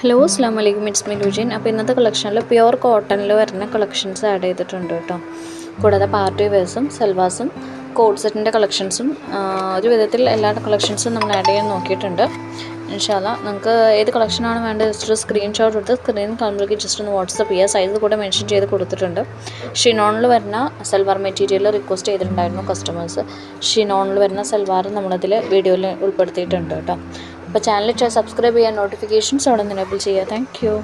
Hello അസ്സാം വലൈക്കും it's me ലുജിൻ. അപ്പോൾ ഇന്നത്തെ കളക്ഷനിൽ പ്യുവർ കോട്ടണിൽ വരുന്ന കളക്ഷൻസ് ആഡ് ചെയ്തിട്ടുണ്ട് കേട്ടോ. കൂടാതെ പാർട്ടി വെയർസും സൽവാസും കോഡ് സെറ്റിൻ്റെ കളക്ഷൻസും ഒരു വിധത്തിൽ എല്ലാ കളക്ഷൻസും നമ്മൾ ആഡ് ചെയ്യാൻ നോക്കിയിട്ടുണ്ട്. ഇൻഷാ അല്ലാ നിങ്ങൾക്ക് ഏത് കളക്ഷനാണ് വേണ്ടത് ജസ്റ്റ് ഒരു സ്ക്രീൻഷോട്ട് എടുത്ത് സ്ക്രീൻ കാണുമ്പോഴേക്ക് ജസ്റ്റ് ഒന്ന് വാട്സപ്പ് ചെയ്യുക. സൈസ് കൂടെ മെൻഷൻ ചെയ്ത് കൊടുത്തിട്ടുണ്ട്. ഷിനോണിൽ വരുന്ന സൽവാർ മെറ്റീരിയൽ റിക്വസ്റ്റ് ചെയ്തിട്ടുണ്ടായിരുന്നു കസ്റ്റമേഴ്സ്. ഷിനോണിൽ വരുന്ന സൽവാർ നമ്മളതിൽ വീഡിയോയിൽ ഉൾപ്പെടുത്തിയിട്ടുണ്ട് കേട്ടോ. അപ്പോൾ ചാനൽ സബ്സ്ക്രൈബ് ചെയ്യാൻ നോട്ടിഫിക്കേഷൻസ് അവിടെ നിന്ന് എനേബിൾ ചെയ്യുക. Thank you.